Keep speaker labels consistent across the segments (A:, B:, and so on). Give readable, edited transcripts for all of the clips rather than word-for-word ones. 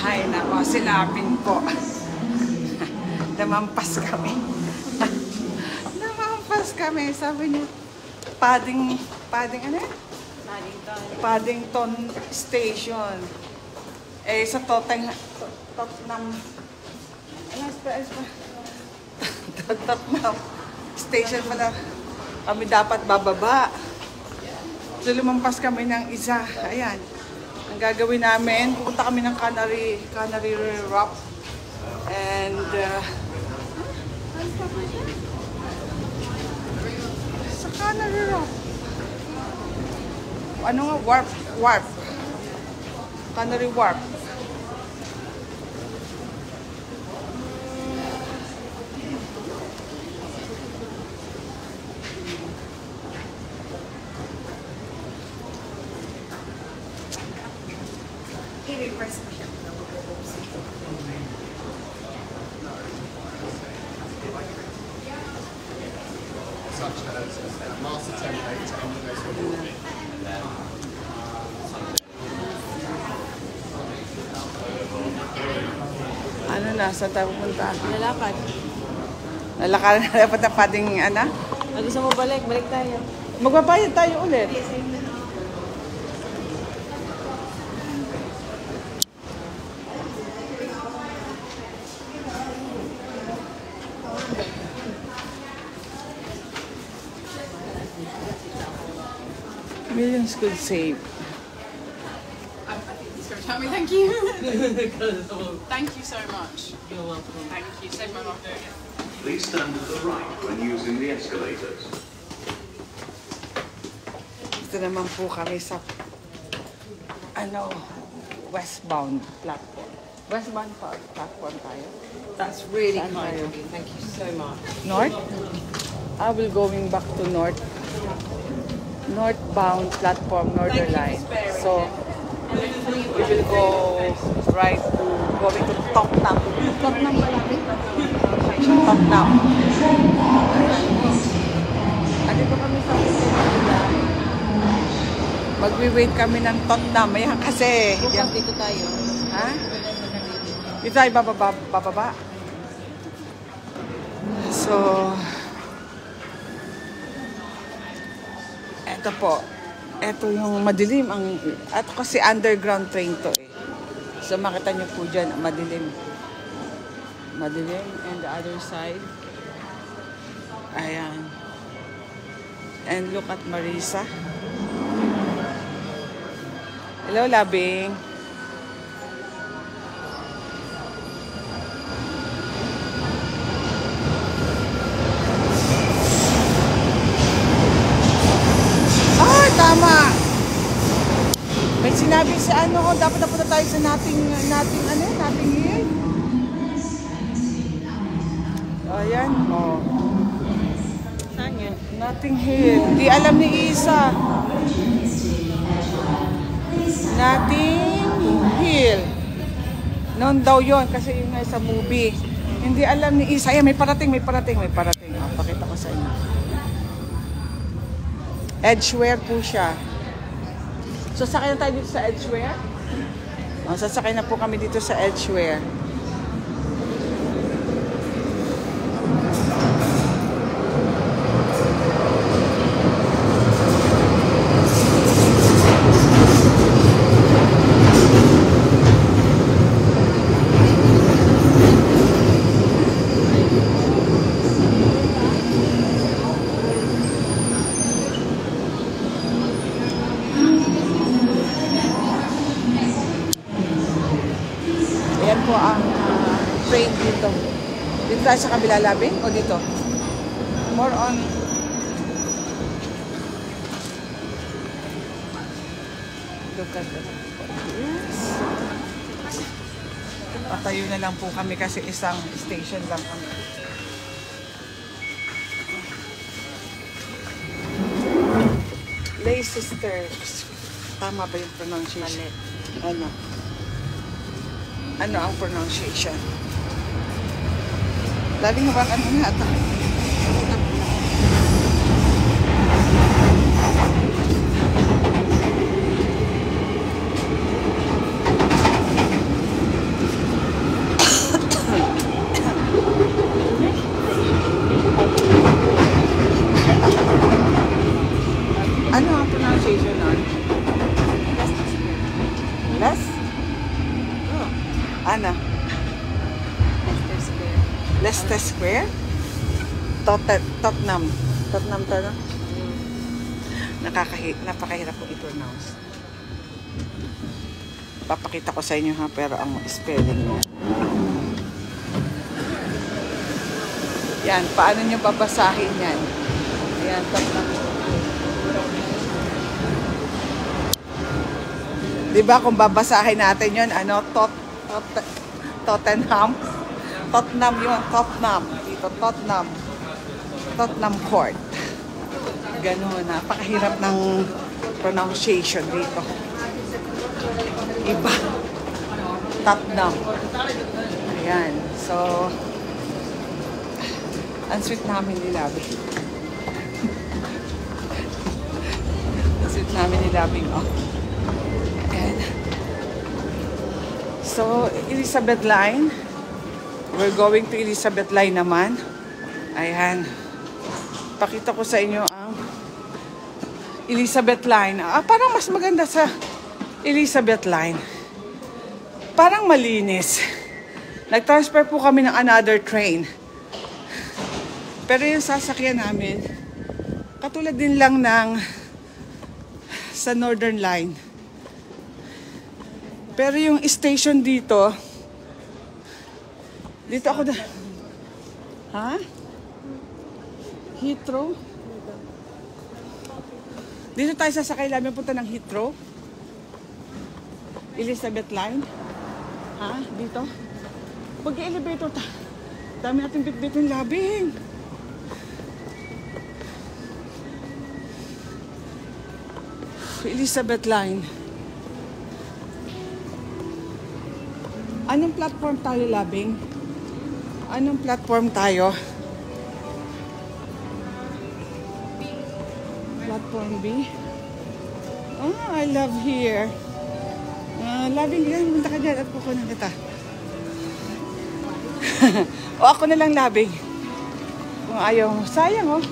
A: Ay, nako, silapin po. Namampas kami. Namampas kami. Sabi niya, Padding ano yan? Paddington Station. Eh, sa Tottenham, Tottenham Station pala kami dapat bababa. So, lumampas kami ng isa. Ayan. Ang gagawin namin, pupunta kami ng Canary Rock. And, sa Canary Rock. Ano nga? Warp. Canary Warp.
B: Such as master template to implement what
A: Ano na? Saan tayo pupunta?
C: Lalakad.
A: Lalakad na dapat na padding, ano?
C: Gusto mo balik? Balik tayo.
A: Magbabayad tayo ulit. Millions could save.
D: Thank you. Thank you so much.
C: You're welcome.
D: Thank you. Save my mum doing it.
E: Please stand to the right when using the escalators.
A: Ito naman po kami sa westbound platform. Westbound platform tayo.
C: That's really
A: Saan
C: kind
A: tayo?
C: of you. Thank you so much.
A: North? I will going back to northbound platform, Northern Line. So, we will go right to, going to Tottenham. Tottenham ba natin? Tottenham. Andito kami sa Tottenham. Magwi-wait kami ng Tottenham. Ayan kasi.
C: Bukas dito tayo.
A: Ha? Dito tayo bababa. So, eto po. Eto yung madilim. Eto kasi underground train to eh. So, makita nyo po dyan, madilim. Madilim. And the other side. Ayan. And look at Marisa. Hello, Labing. Tama. May sinabi sa dapat napunta tayo sa nating hill. Ayan,
C: Saan yun?
A: Nothing Hill. Di alam ni Isa. Nothing Hill. Noon daw yon kasi yun nga sa movie. Hindi alam ni Isa. Ayan, may parating. Pakita ko sa inyo. Edgeware po siya. So, sakay na tayo dito sa Edgeware. Sasakay na po kami dito sa Edgeware. Ayan po ang train dito. Dito tayo sa kabila, Labing? O dito? More on... Look at that. Yes. Patayo na lang po kami kasi isang station lang kami. Leicester. Tama ba yung pronunciation? Ano ang pronunciation? Labing hawakan mo nga ito. Ano? Leicester Square? Tottenham. Tottenham to, no? Napakahirap kong i-pronounce. Papakita ko sa inyo ha, pero ang spelling niya. Yan, paano nyo babasahin yan? Ayan, Tottenham. Diba kung babasahin natin yun, ano, Tottenham? Tottenham yun, Tottenham. Dito, Tottenham. Tottenham Court. Ganun, napakahirap ng pronunciation dito. Iba. Tottenham. Ayan. So, ang sweet namin ni Labi. Ang sweet namin ni Labi, oh. Ayan. So, Elizabeth Line. We're going to Elizabeth Line naman. Ayan. Pakita ko sa inyo ang Elizabeth Line. Parang mas maganda sa Elizabeth Line. Parang malinis. Nag-transfer po kami ng another train. Pero yung sasakyan namin, katulad din lang ng sa Northern Line. Pero yung station dito ako na. Ha? Heathrow? Dito tayo sasakay namin punta ng Heathrow? Elizabeth Line? Ha? Dito? Pag-elevator ta. Dami natin bit-bitin labing. Elizabeth Line. Anong platform tayo, labing? Anong platform tayo? Platform B? I love here. Labing yan, punta ka dyan at kukunan kita. O ako na lang, labing. Kung ayaw mo. Sayang, oh.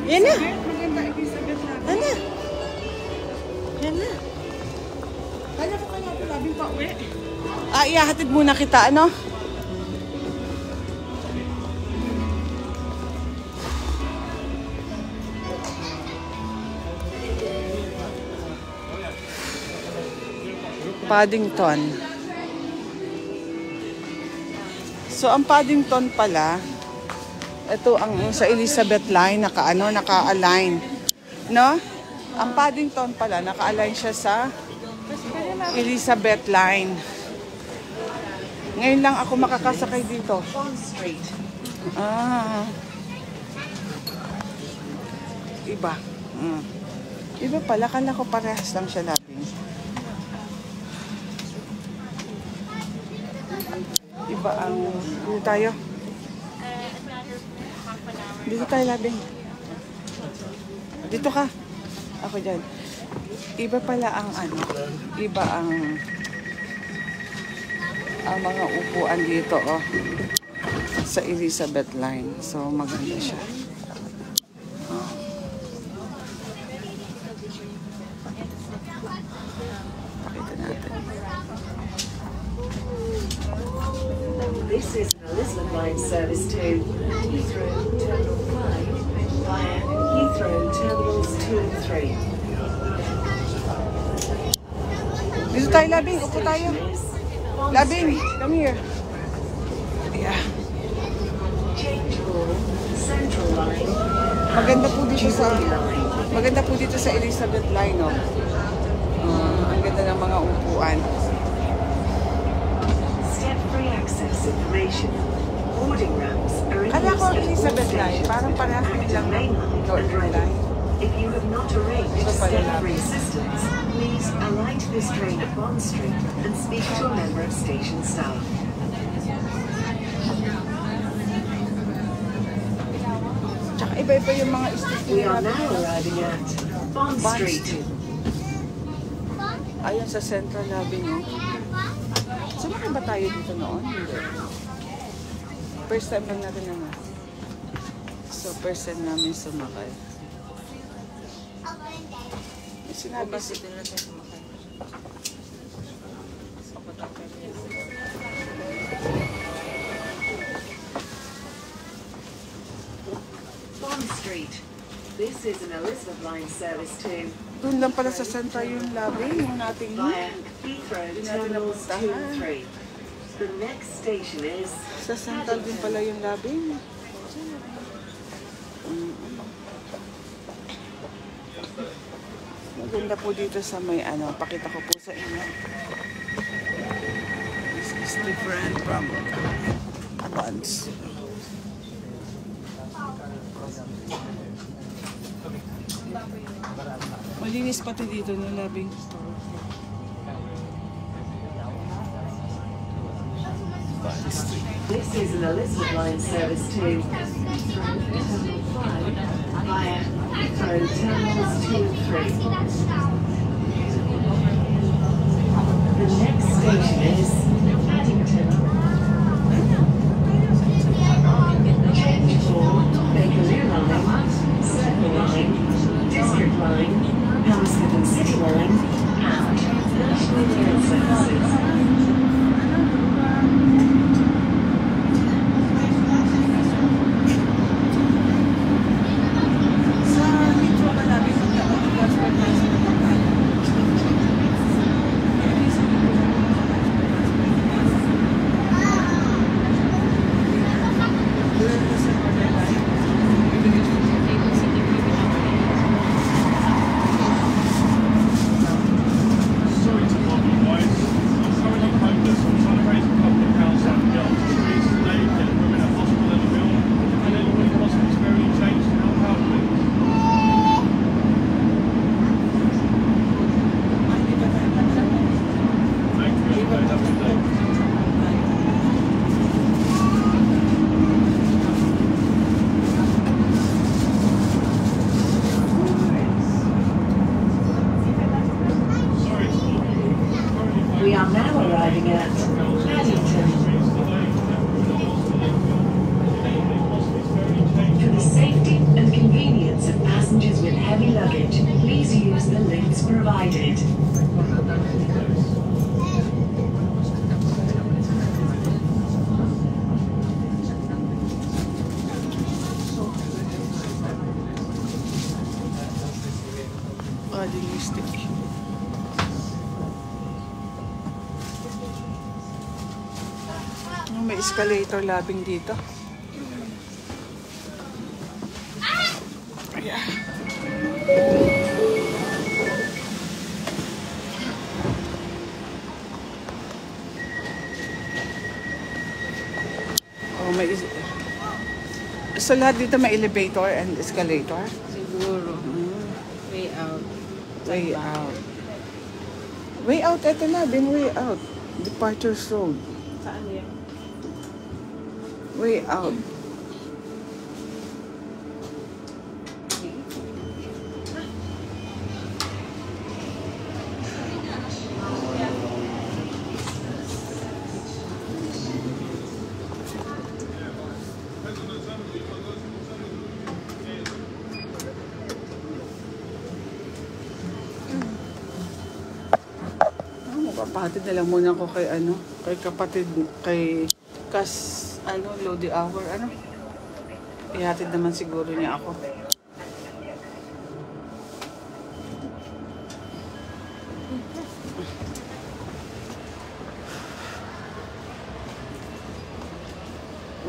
A: Yan na. Yan na. Yan na. Kaya ko kaya ako labing pa uwi. Ihahatid muna kita, ano? Paddington. So, ang Paddington pala, ito ang sa Elizabeth Line, naka-align. No? Ang Paddington pala, naka-align siya sa Elizabeth Line. Ngayon lang ako makakasakay dito. Bond Street. Iba. Iba pala, kala ko parehas lang siya labing. Iba ang... Dito tayo. Dito tayo, labing. Dito ka. Ako dyan. Iba pala ang ano. Iba ang mga upuan dito, oh. Sa Elizabeth Line. So, maganda siya. Pakita natin.
F: This is an Elizabeth Line service to Heathrow Terminal 5 via Heathrow Terminals 2 and 3.
A: Dito tayo, labing. Upo tayo. Labing, come here. Yeah.
F: Central Line.
A: Maganda po dito sa Elizabeth Line, no? Ang ganda ng mga upuan.
F: Step-free access information. Boarding ramps are in
A: Kala ko
F: use at all
A: Elizabeth Line,
F: stations
A: parang parehas din
F: active
A: lang ng
F: main line and
A: Northern
F: Red
A: Line.
F: Line. If you have not arranged
A: Iba pala
F: step-free
A: lang.
F: assistance, please alight this train at Bond Street and speak to a member of station staff.
A: iba-iba yung mga street
F: We are
A: nila.
F: now arriving at Bond
A: Bond
F: Street.
A: Street. Ayun sa Central Avenue. Sumakay ba tayo dito noon? Hindi. First time lang natin naman. So, first time namin sumakay. May sinabi si...
C: Dito na tayo sumakay.
F: Bond Street. This is an Elizabeth line service to
A: Doon lang pala sa Central yung lobby, yung nating
F: via Heathrow Terminals 2 and 3. The next station is
A: sa Central din pala yung lobby. Maganda po dito sa may ano, pakita ko po sa inyo. This is different from Abans. Malinis pati dito ng labing.
F: this is an Elizabeth line service to Terminal 5 via Heathrow Terminals 2 and 3. The next station is Paddington. Change for Bakerloo Line, Circle Line, District Line, Hammersmith and City Line, and National Rail Services.
A: Sa Heathrow ba namin yung transport natin?
B: Sorry to bother you guys. I'm currently homeless. I'm trying to raise a couple of pounds out and get on the streets today, get a room in a hospital in a building, and anybody possibly sparing change to help out, please. Thank you, guys. Have a good day. Sorry to bother you. I'm currently
F: We are now arriving at Paddington. For the safety and convenience of passengers with heavy luggage, please use the lifts provided.
A: Stick. May escalator labing dito. Ayan. Oh, may so lahat dito may elevator and escalator.
C: Siguro. Way out.
A: Way out. Way out, eto na, din way out. Departures Road.
C: Saan yan?
A: Way out. Papatid na lang muna ako kay ano, kay kapatid, kay Lodi Hour, ano. Ihatid naman siguro niya ako.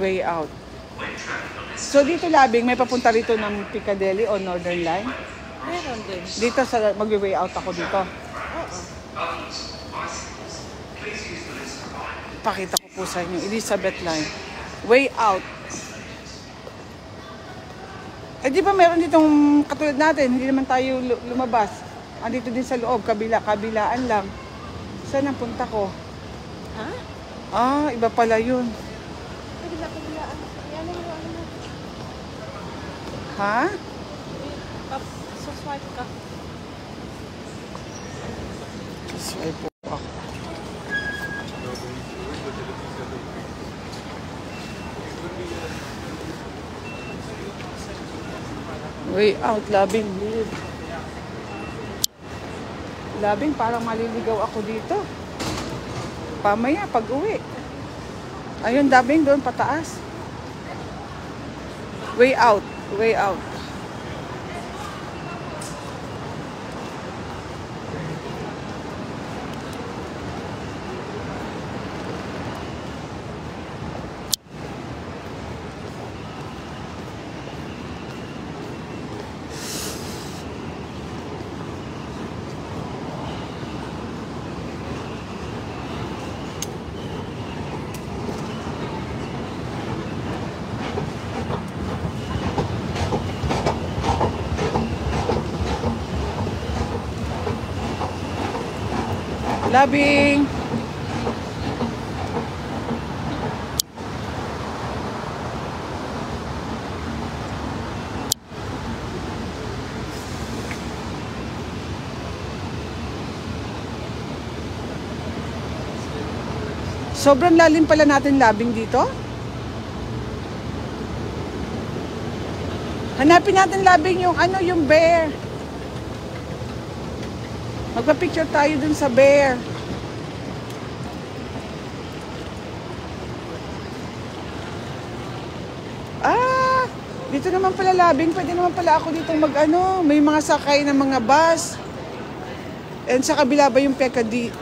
A: Way out. So dito labing may papunta rito ng Piccadilly o Northern Line.
C: Meron din.
A: Dito sa magwi-way out ako dito. Pakita ko po sa inyo, Elizabeth Line. Way out. Eh di ba meron ditong katulad natin, hindi naman tayo lumabas. Andito din sa loob, kabilaan lang. Saan ang punta ko?
C: Ha?
A: Ah, iba pala yun.
C: Kabilaan. Yan ang ano.
A: Ha?
C: Swipe ka.
A: Swipe po ako. Way out, labing. Labing, parang maliligaw ako dito. Pamaya, pag uwi. Ayun, labing doon, pataas. Way out, way out. Labing. Sobrang lalim pala natin labing dito. Hanapin natin labing yung ano, yung bear. Magpa-picture tayo dun sa bear. Ah, dito naman pala labing. Pwede naman pala ako dito mag-ano. May mga sakay ng mga bus. And sa kabila ba yung Piccadilly?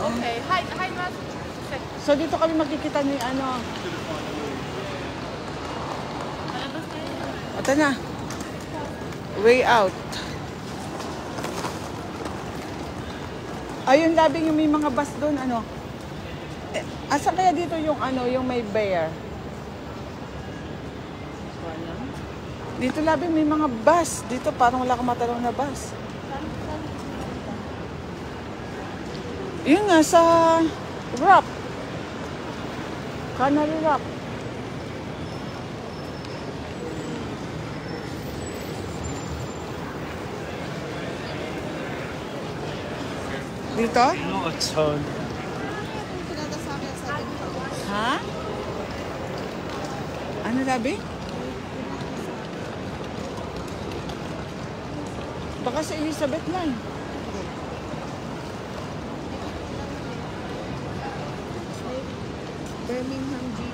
D: Okay. Hi, Matt.
A: So dito kami makikita ni ano. Ito na. Way out. Ayun, labing yung may mga bus doon, ano. Asa kaya dito yung ano, yung may bear? Dito labing may mga bus. Dito parang wala kang matalong na bus. Yun nga, sa Rock. Canary Rock. Dito?
B: Not a ton.
A: Ha? Ano labi? Baka sa Elizabeth lang.
C: Birmingham G.